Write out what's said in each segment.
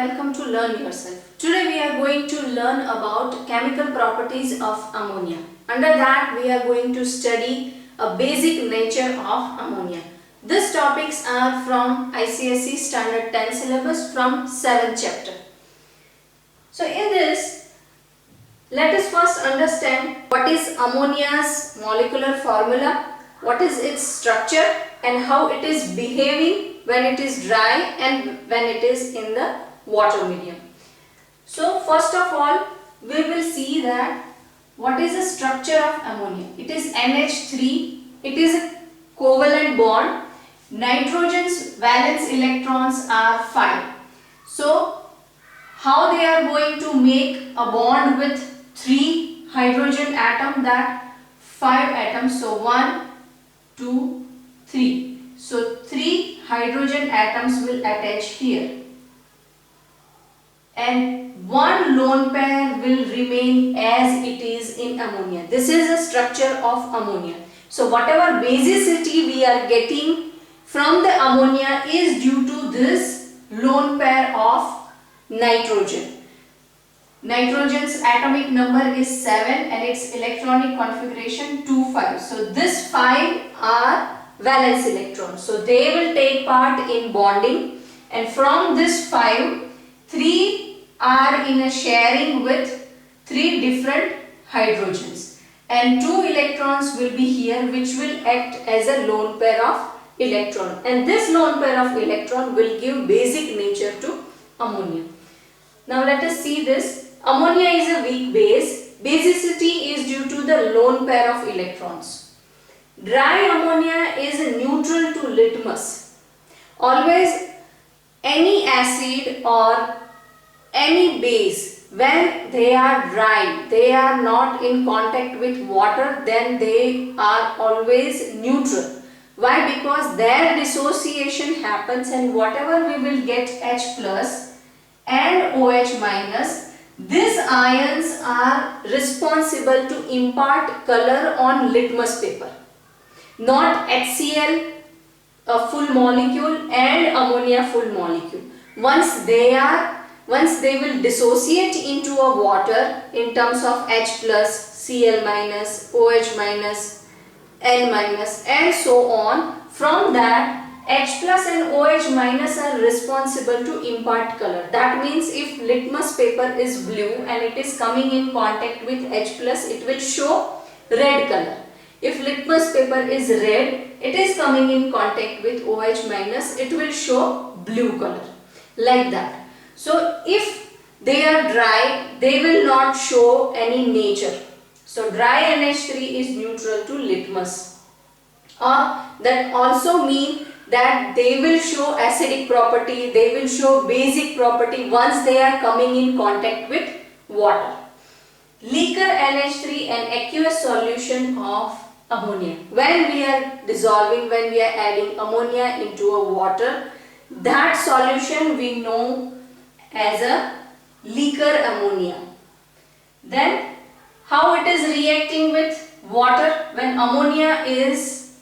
welcome to Learn Yourself. Today we are going to learn about chemical properties of ammonia. Under that we are going to study a basic nature of ammonia. These topics are from ICSE Standard 10 syllabus from 7th chapter. So in this, let us first understand what is ammonia's molecular formula, what is its structure and how it is behaving when it is dry and when it is in the water medium. So first of all, we will see that what is the structure of ammonia. It is NH3, it is a covalent bond, nitrogen's valence electrons are 5. So how they are going to make a bond with 3 hydrogen atom, that 5 atoms, so 1, 2, 3. So 3 hydrogen atoms will attach here and 1 lone pair will remain as it is in ammonia. This is the structure of ammonia. So whatever basicity we are getting from the ammonia is due to this lone pair of nitrogen. Nitrogen's atomic number is 7 and its electronic configuration 2, 5. So this 5 are valence electrons. So they will take part in bonding, and from this 5, 3 are in a sharing with 3 different hydrogens and 2 electrons will be here which will act as a lone pair of electron, and this lone pair of electron will give basic nature to ammonia. Now let us see this. Ammonia is a weak base. Basicity is due to the lone pair of electrons. Dry ammonia is neutral to litmus. Always any acid or any base, when they are dry, they are not in contact with water, then they are always neutral. Why? Because their dissociation happens and whatever we will get H plus and OH minus, these ions are responsible to impart color on litmus paper. Not HCl, a full molecule, and ammonia full molecule. Once they will dissociate into a water in terms of H plus, Cl minus, OH minus, N minus and so on, from that H plus and OH minus are responsible to impart color. That means if litmus paper is blue and it is coming in contact with H plus, it will show red color. If litmus paper is red, it is coming in contact with OH minus, it will show blue color, like that. So if they are dry, they will not show any nature. So dry NH3 is neutral to litmus. That also mean that they will show acidic property, they will show basic property once they are coming in contact with water. Liquor NH3 an aqueous solution of ammonia. When we are dissolving, when we are adding ammonia into a water, that solution we know as a liquor ammonia. Then how it is reacting with water? When ammonia is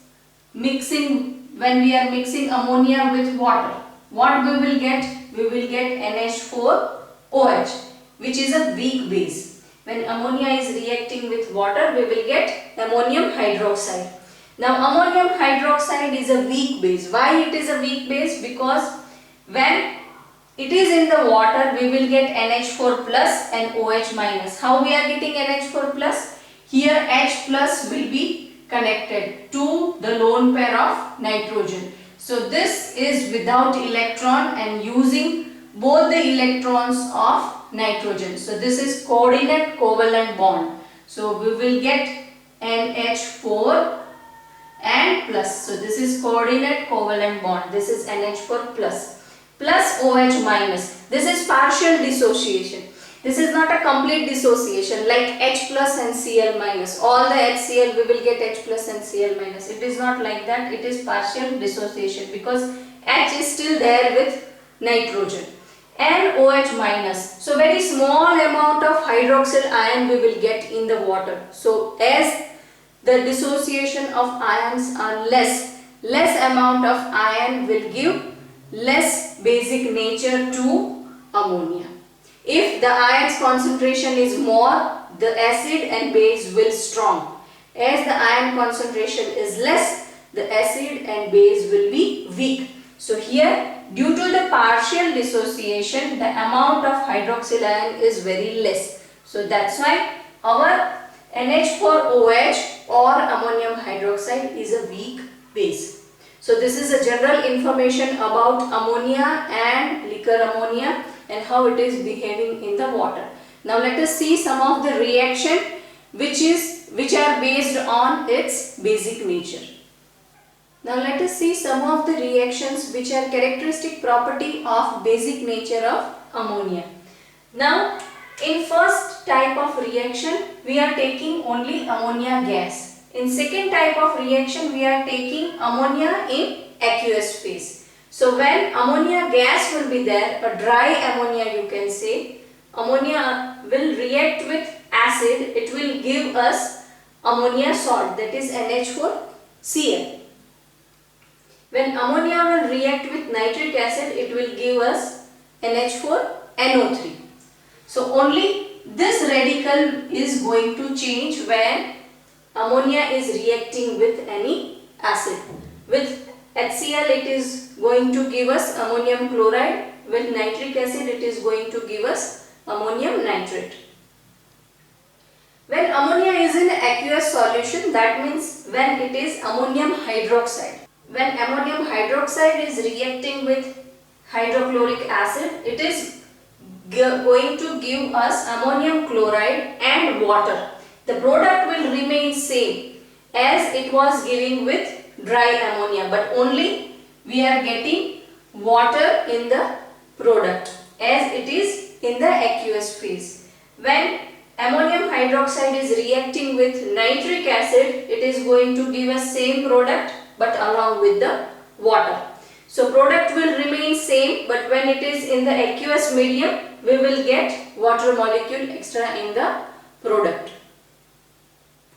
mixing, when we are mixing ammonia with water, what we will get? We will get NH4OH, which is a weak base. When ammonia is reacting with water, we will get ammonium hydroxide. Now ammonium hydroxide is a weak base. Why it is a weak base? Because when it is in the water, we will get NH4 plus and OH minus. How we are getting NH4 plus? Here H plus will be connected to the lone pair of nitrogen. So this is without electron and using both the electrons of nitrogen. So this is coordinate covalent bond. So we will get NH4 and plus. So this is coordinate covalent bond. This is NH4 plus OH minus. This is partial dissociation. This is not a complete dissociation like H plus and Cl minus. All the HCl we will get H plus and Cl minus. It is not like that. It is partial dissociation because H is still there with nitrogen. And OH minus. So very small amount of hydroxyl ion we will get in the water. So as the dissociation of ions are less amount of ion will give less basic nature to ammonia. If the iron's concentration is more, the acid and base will strong. As the iron concentration is less, the acid and base will be weak. So here, due to the partial dissociation, the amount of hydroxyl ion is very less. So that's why our NH4OH or ammonium hydroxide is a weak base. So this is a general information about ammonia and liquor ammonia and how it is behaving in the water. Now let us see some of the reaction which are based on its basic nature. Now let us see some of the reactions which are characteristic property of basic nature of ammonia. Now in first type of reaction we are taking only ammonia gas. In second type of reaction we are taking ammonia in aqueous phase. So when ammonia gas will be there, a dry ammonia you can say, ammonia will react with acid, it will give us ammonia salt, that is NH4Cl. When ammonia will react with nitric acid, it will give us NH4NO3. So only this radical is going to change when ammonia is reacting with any acid. With HCl it is going to give us ammonium chloride, with nitric acid it is going to give us ammonium nitrate. When ammonia is in aqueous solution, that means when it is ammonium hydroxide. When ammonium hydroxide is reacting with hydrochloric acid, it is going to give us ammonium chloride and water. The product will remain same as it was giving with dry ammonia, but only we are getting water in the product as it is in the aqueous phase. When ammonium hydroxide is reacting with nitric acid, it is going to give us same product but along with the water. So product will remain same, but when it is in the aqueous medium, we will get water molecule extra in the product.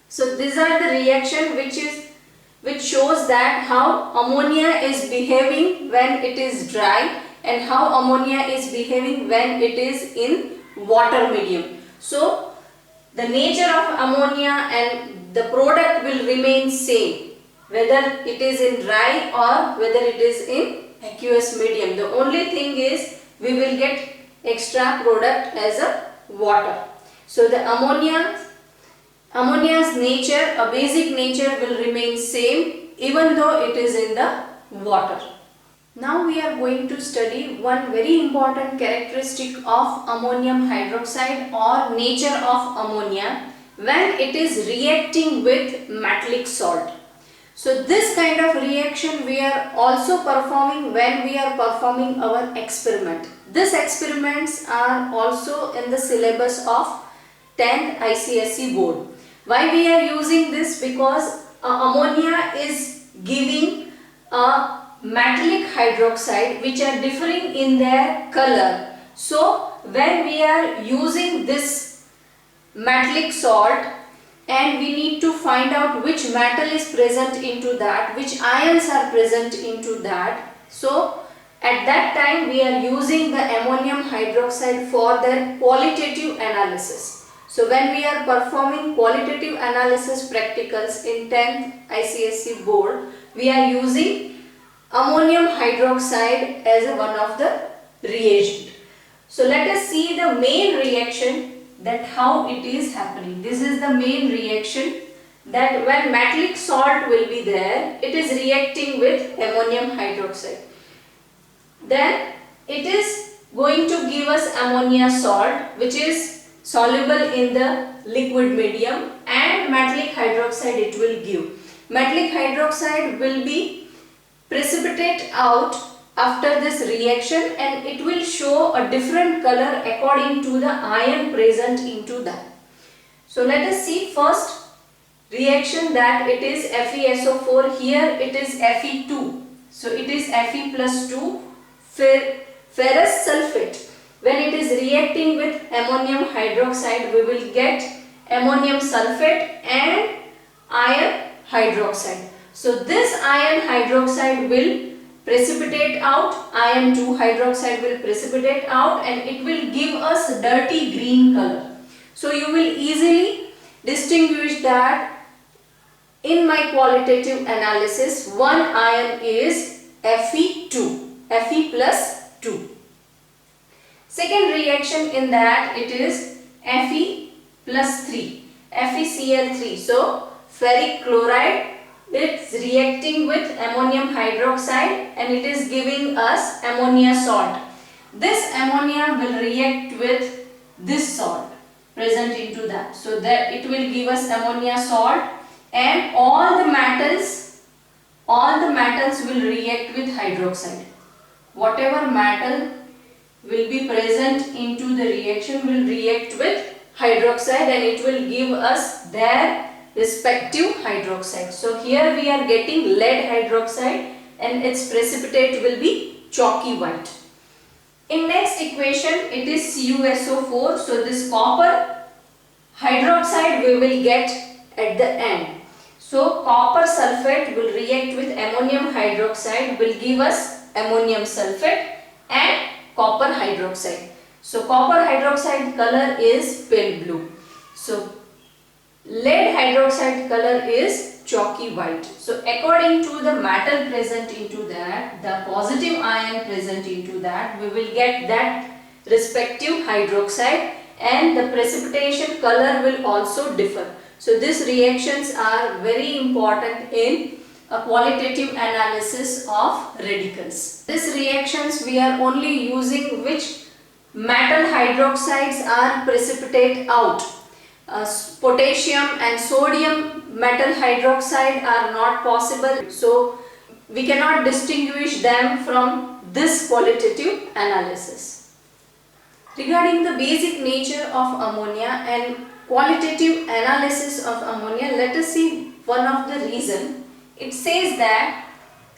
So these are the reaction which shows that how ammonia is behaving when it is dry and how ammonia is behaving when it is in water medium. So the nature of ammonia and the product will remain same whether it is in dry or whether it is in aqueous medium. The only thing is we will get extra product as a water. So the ammonia's nature, a basic nature will remain same even though it is in the water. Now we are going to study one very important characteristic of ammonium hydroxide or nature of ammonia when it is reacting with metallic salt. So this kind of reaction we are also performing when we are performing our experiment. These experiments are also in the syllabus of 10th ICSE board. Why we are using this? Because ammonia is giving a metallic hydroxide which are differing in their color. So when we are using this metallic salt and we need to find out which metal is present into that, which ions are present into that. So at that time we are using the ammonium hydroxide for their qualitative analysis. So when we are performing qualitative analysis practicals in 10th ICSE board, we are using ammonium hydroxide as one of the reagent. So let us see the main reaction, that how it is happening. This is the main reaction, that when metallic salt will be there, it is reacting with ammonium hydroxide. Then it is going to give us ammonia salt which is soluble in the liquid medium, and metallic hydroxide it will give. Metallic hydroxide will be precipitate out after this reaction and it will show a different color according to the ion present into that. So let us see first reaction, that it is FeSO4, here it is Fe2. So it is Fe plus 2 ferrous sulfate. When it is reacting with ammonium hydroxide, we will get ammonium sulfate and iron hydroxide. So this iron hydroxide will precipitate out, iron 2 hydroxide will precipitate out and it will give us dirty green color. So you will easily distinguish that in my qualitative analysis one ion is Fe2, Fe plus 2. Second reaction in that it is Fe plus 3, FeCl3. So ferric chloride, it's reacting with ammonium hydroxide and it is giving us ammonia salt. This ammonia will react with this salt present into that. So that it will give us ammonia salt and all the metals will react with hydroxide. Whatever metal will be present into the reaction will react with hydroxide and it will give us their respective hydroxide. So here we are getting lead hydroxide and its precipitate will be chalky white. In next equation it is CuSO4. So this copper hydroxide we will get at the end. So copper sulfate will react with ammonium hydroxide will give us ammonium sulfate and copper hydroxide. So copper hydroxide color is pale blue. So lead hydroxide color is chalky white. So according to the metal present into that, the positive ion present into that, we will get that respective hydroxide and the precipitation color will also differ. So these reactions are very important in a qualitative analysis of radicals. These reactions we are only using which metal hydroxides are precipitate out. Potassium and sodium metal hydroxide are not possible. So we cannot distinguish them from this qualitative analysis. Regarding the basic nature of ammonia and qualitative analysis of ammonia, let us see one of the reason. It says that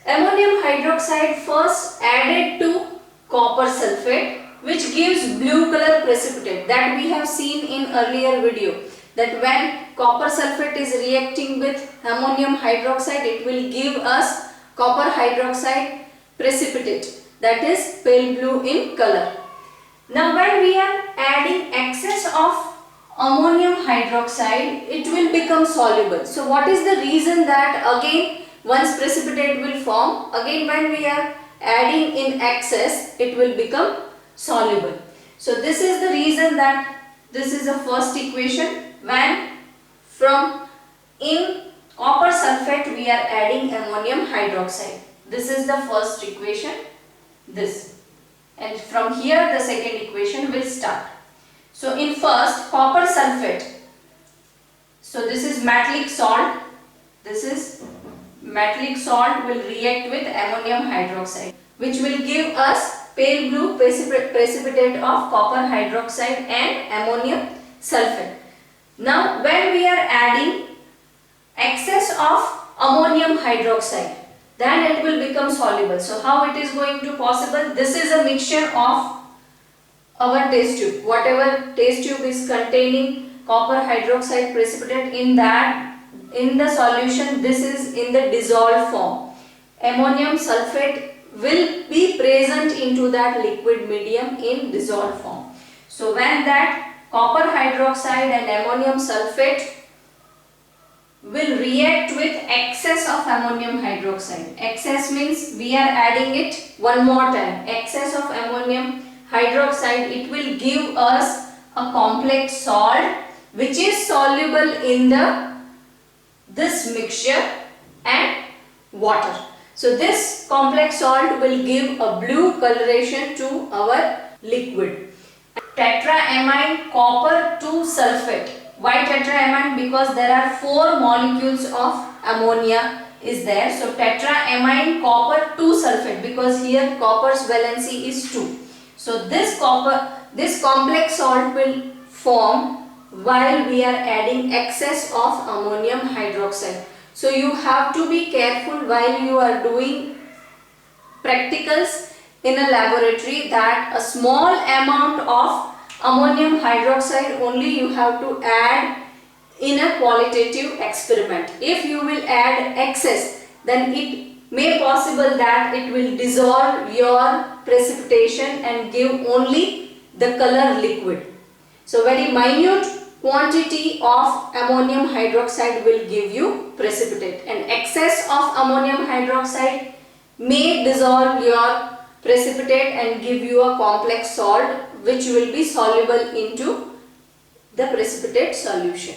ammonium hydroxide first added to copper sulfate which gives blue color precipitate, that we have seen in earlier video, that when copper sulfate is reacting with ammonium hydroxide it will give us copper hydroxide precipitate, that is pale blue in color. Now when we are adding excess of ammonium hydroxide it will become soluble. So what is the reason that again once precipitate will form, again when we are adding in excess it will become soluble. So this is the reason that this is the first equation, when from in copper sulfate we are adding ammonium hydroxide. This is the first equation, this, and from here the second equation will start. So in first copper sulfate, so this is metallic salt, this is metallic salt will react with ammonium hydroxide which will give us pale blue precipitate of copper hydroxide and ammonium sulfate. Now when we are adding excess of ammonium hydroxide, then it will become soluble. So how it is going to possible? This is a mixture of our test tube. Whatever test tube is containing copper hydroxide precipitate, in that, in the solution, this is in the dissolved form. Ammonium sulfate will be present into that liquid medium in dissolved form. So when that copper hydroxide and ammonium sulfate will react with excess of ammonium hydroxide. Excess means we are adding it one more time. Excess of ammonium hydroxide, it will give us a complex salt which is soluble in this mixture and water. So this complex salt will give a blue coloration to our liquid. Tetraamine copper 2 sulfate. Why tetraamine? Because there are 4 molecules of ammonia is there. So tetraamine copper 2 sulfate, because here copper's valency is 2. So this complex salt will form while we are adding excess of ammonium hydroxide. So you have to be careful while you are doing practicals in a laboratory, that a small amount of ammonium hydroxide only you have to add in a qualitative experiment. If you will add excess, then it may possible that it will dissolve your precipitation and give only the color liquid. So very minute quantity of ammonium hydroxide will give you precipitate, and excess of ammonium hydroxide may dissolve your precipitate and give you a complex salt which will be soluble into the precipitate solution.